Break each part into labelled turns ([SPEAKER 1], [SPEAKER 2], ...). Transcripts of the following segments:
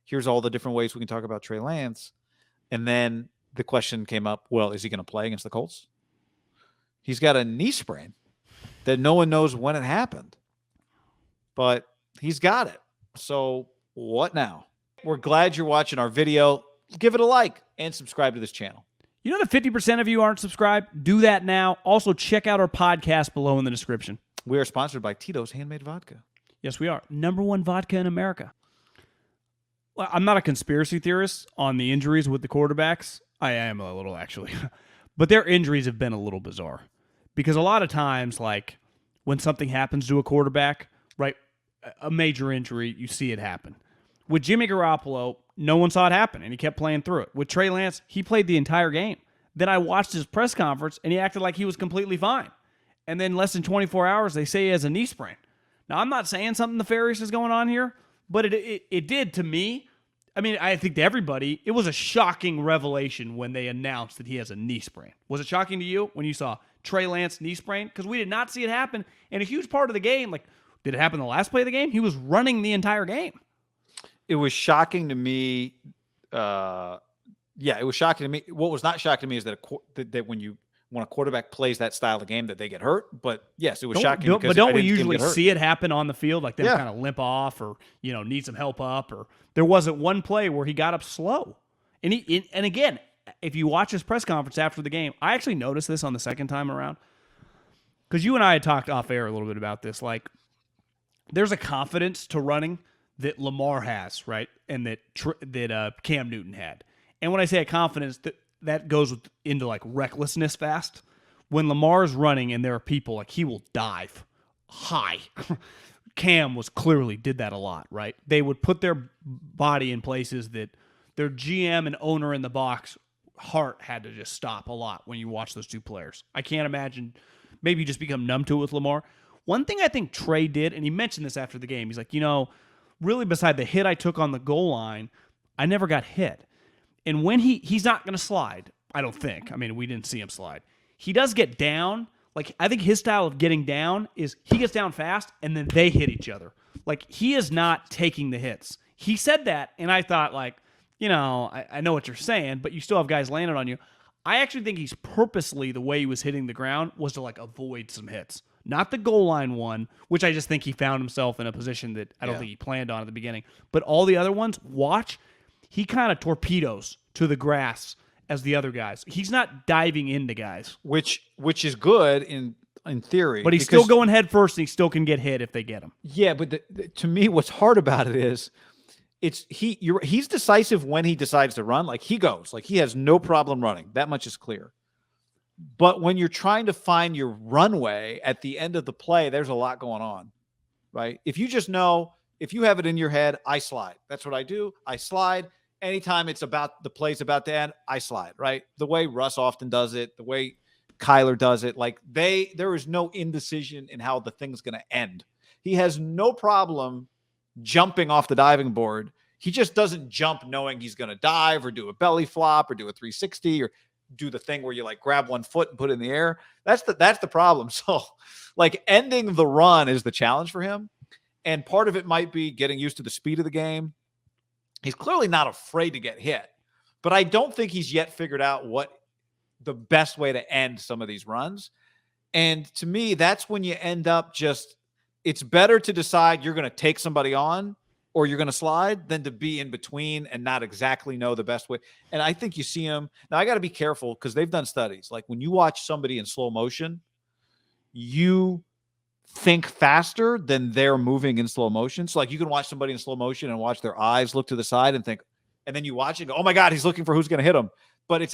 [SPEAKER 1] here's all the different ways we can talk about Trey Lance. And then the question came up, well, is he going to play against the Colts? He's got a knee sprain that no one knows when it happened, but he's got it. So what now? We're glad you're watching our video. Give it a like and subscribe to this channel.
[SPEAKER 2] You know that 50% of you aren't subscribed? Do that now. Also, check out our podcast below in the description.
[SPEAKER 1] We are sponsored by Tito's Handmade Vodka.
[SPEAKER 2] Yes, we are. #1 vodka in America. Well, I'm not a conspiracy theorist on the injuries with the quarterbacks. I am a little, actually. But their injuries have been a little bizarre. Because a lot of times, like, when something happens to a quarterback, right, a major injury, you see it happen. With Jimmy Garoppolo, no one saw it happen, and he kept playing through it. With Trey Lance, he played the entire game. Then I watched his press conference, and he acted like he was completely fine. And then less than 24 hours, they say he has a knee sprain. Now, I'm not saying something nefarious is going on here, but it did to me. I mean, I think to everybody, it was a shocking revelation when they announced that he has a knee sprain. Was it shocking to you when you saw Trey Lance knee sprain? Because we did not see it happen. And a huge part of the game, like, did it happen the last play of the game? He was running the entire game.
[SPEAKER 1] It was shocking to me. It was shocking to me. What was not shocking to me is that when a quarterback plays that style of game, that they get hurt. But yes, it was shocking.
[SPEAKER 2] But don't we usually see it happen on the field, like them kind of limp off or need some help up? Or there wasn't one play where he got up slow. And and again, if you watch his press conference after the game, I actually noticed this on the second time around because you and I had talked off air a little bit about this. Like, there's a confidence to running that Lamar has, right? And that Cam Newton had. And when I say a confidence, that goes into like recklessness fast. When Lamar is running and there are people, like, he will dive high. Cam clearly did that a lot, right? They would put their body in places that their GM and owner in the box heart had to just stop a lot when you watch those two players. I can't imagine. Maybe you just become numb to it with Lamar. One thing I think Trey did, and he mentioned this after the game, he's like, really beside the hit I took on the goal line, I never got hit. And when he's not going to slide, I don't think. I mean, we didn't see him slide. He does get down. Like, I think his style of getting down is he gets down fast, and then they hit each other. Like, he is not taking the hits. He said that, and I thought, like, I know what you're saying, but you still have guys landing on you. I actually think he's purposely, the way he was hitting the ground, was to, like, avoid some hits. Not the goal line one, which I just think he found himself in a position that I don't think he planned on at the beginning. But all the other ones, he kind of torpedoes to the grass as the other guys. He's not diving into guys.
[SPEAKER 1] Which is good in theory.
[SPEAKER 2] But he's still going head first, and he still can get hit if they get him.
[SPEAKER 1] Yeah, but to me, what's hard about it is he's decisive when he decides to run. Like, he goes. Like, he has no problem running. That much is clear. But when you're trying to find your runway at the end of the play, there's a lot going on, right? If you just know, if you have it in your head, I slide. That's what I do. I slide. Anytime it's about the play's about to end, I slide, right? The way Russ often does it, the way Kyler does it, like there is no indecision in how the thing's going to end. He has no problem jumping off the diving board. He just doesn't jump knowing he's going to dive or do a belly flop or do a 360 or do the thing where you like grab one foot and put it in the air. That's the problem. So like ending the run is the challenge for him. And part of it might be getting used to the speed of the game. He's clearly not afraid to get hit, but I don't think he's yet figured out what the best way to end some of these runs. And to me, that's when you end up it's better to decide you're going to take somebody on or you're going to slide than to be in between and not exactly know the best way. And I think you see him. Now, I got to be careful because they've done studies. Like when you watch somebody in slow motion, you think faster than they're moving in slow motion. So like you can watch somebody in slow motion and watch their eyes look to the side and think, and then you watch it and go, oh my God, he's looking for who's going to hit him. But it's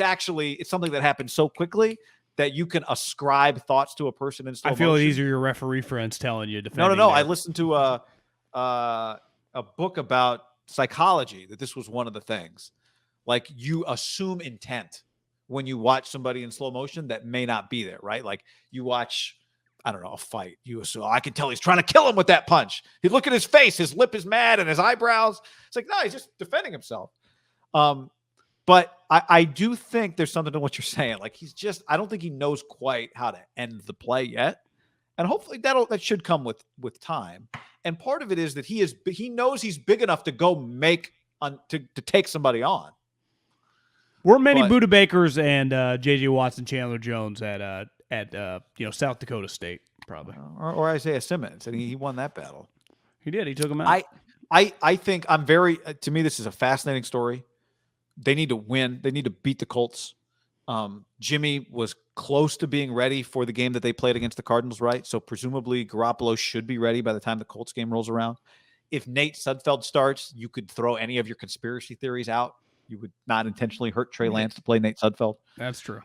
[SPEAKER 1] something that happens so quickly that you can ascribe thoughts to a person in slow motion.
[SPEAKER 2] I feel these are your referee friends telling you.
[SPEAKER 1] No. I listened to a book about psychology that this was one of the things. Like you assume intent when you watch somebody in slow motion that may not be there, right? Like you watch, I don't know, a fight. You assume, I can tell he's trying to kill him with that punch. You look at his face, his lip is mad and his eyebrows. It's like, no, he's just defending himself. But I do think there's something to what you're saying. Like I don't think he knows quite how to end the play yet. And hopefully that should come with time. And part of it is that he knows he's big enough to go make to take somebody on.
[SPEAKER 2] We're many
[SPEAKER 1] But-
[SPEAKER 2] Buda Bakers and J.J. Watson, Chandler Jones at South Dakota State, probably.
[SPEAKER 1] Or Isaiah Simmons, and he won that battle.
[SPEAKER 2] He did. He took him out.
[SPEAKER 1] I think I'm very. To me, this is a fascinating story. They need to win. They need to beat the Colts. Jimmy was close to being ready for the game that they played against the Cardinals, right? So presumably Garoppolo should be ready by the time the Colts game rolls around. If Nate Sudfeld starts, you could throw any of your conspiracy theories out. You would not intentionally hurt Trey Lance to play Nate Sudfeld.
[SPEAKER 2] That's true.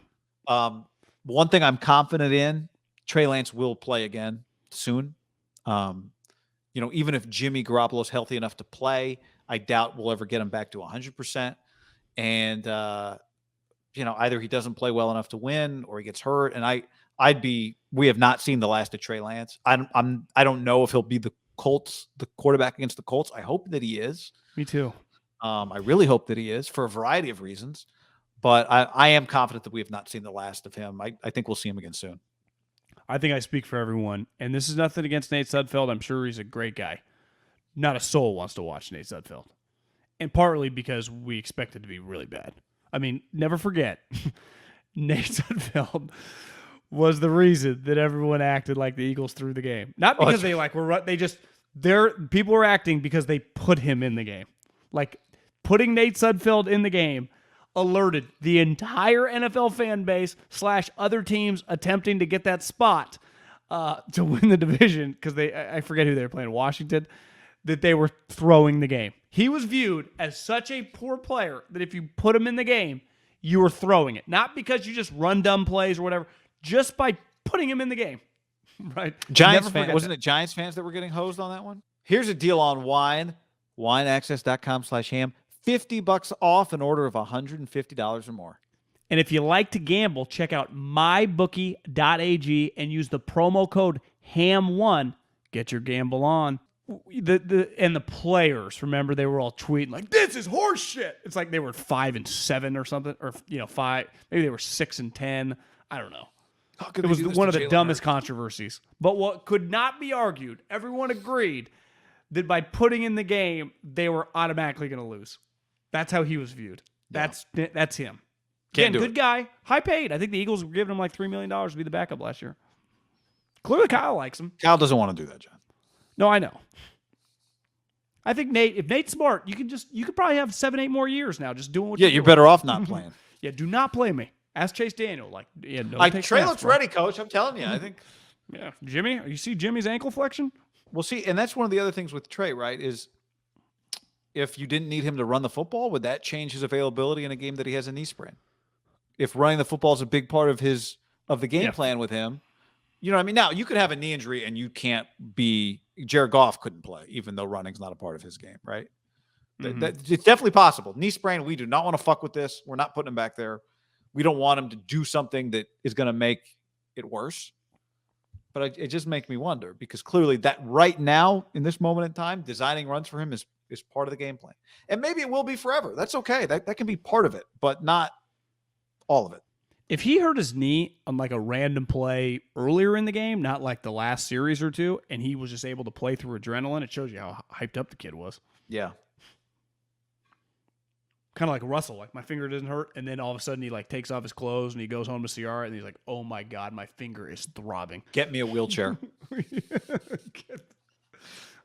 [SPEAKER 1] One thing I'm confident in, Trey Lance will play again soon. Even if Jimmy Garoppolo is healthy enough to play, I doubt we'll ever get him back to 100%. And, either he doesn't play well enough to win or he gets hurt. And we have not seen the last of Trey Lance. I don't know if he'll be the quarterback against the Colts. I hope that he is.
[SPEAKER 2] Me too.
[SPEAKER 1] I really hope that he is for a variety of reasons, but I am confident that we have not seen the last of him. I think we'll see him again soon.
[SPEAKER 2] I think I speak for everyone, and this is nothing against Nate Sudfeld. I'm sure he's a great guy. Not a soul wants to watch Nate Sudfeld, and partly because we expect it to be really bad. I mean, never forget, Nate Sudfeld was the reason that everyone acted like the Eagles threw the game. Not because people were acting because they put him in the game. Like, putting Nate Sudfeld in the game alerted the entire NFL fan base / other teams attempting to get that spot to win the division, because I forget who they were playing, Washington, that they were throwing the game. He was viewed as such a poor player that if you put him in the game, you were throwing it. Not because you just run dumb plays or whatever, just by putting him in the game. Right?
[SPEAKER 1] Giants fans, wasn't it Giants fans that were getting hosed on that one? Here's a deal on wine. WineAccess.com/ham. $50 off an order of $150 or more.
[SPEAKER 2] And if you like to gamble, check out mybookie.ag and use the promo code HAM1. Get your gamble on. The players, remember, they were all tweeting like, "This is horse shit." It's like they were 5-7 or something, or 5. Maybe they were 6-10. I don't know. It was one of the dumbest controversies. But what could not be argued, everyone agreed that by putting in the game, they were automatically going to lose. That's how he was viewed. That's him. Again, good guy, high paid. I think the Eagles were giving him like $3 million to be the backup last year. Clearly, Kyle likes him.
[SPEAKER 1] Kyle doesn't want to do that, John.
[SPEAKER 2] No, I know. I think if Nate's smart, you could probably have 7-8 more years now just doing what you're doing.
[SPEAKER 1] You're better off not playing.
[SPEAKER 2] Yeah, do not play me. Ask Chase Daniel.
[SPEAKER 1] Trey looks ready, coach. I'm telling you. I think.
[SPEAKER 2] Yeah, Jimmy. You see Jimmy's ankle flexion?
[SPEAKER 1] We'll see, and that's one of the other things with Trey, right? Is if you didn't need him to run the football, would that change his availability in a game that he has a knee sprain? If running the football is a big part of the game plan with him, you know what I mean? Now, you could have a knee injury and you can't be – Jared Goff couldn't play, even though running's not a part of his game, right? Mm-hmm. It's definitely possible. Knee sprain, we do not want to fuck with this. We're not putting him back there. We don't want him to do something that is going to make it worse. But it just makes me wonder, because clearly that right now, in this moment in time, designing runs for him is part of the game plan. And maybe it will be forever. That's okay. That can be part of it, but not all of it.
[SPEAKER 2] If he hurt his knee on like a random play earlier in the game, not like the last series or two, and he was just able to play through adrenaline, it shows you how hyped up the kid was.
[SPEAKER 1] Yeah.
[SPEAKER 2] Kind of like Russell, like my finger doesn't hurt, and then all of a sudden he like takes off his clothes and he goes home to Ciara and he's like, "Oh my God, my finger is throbbing.
[SPEAKER 1] Get me a wheelchair."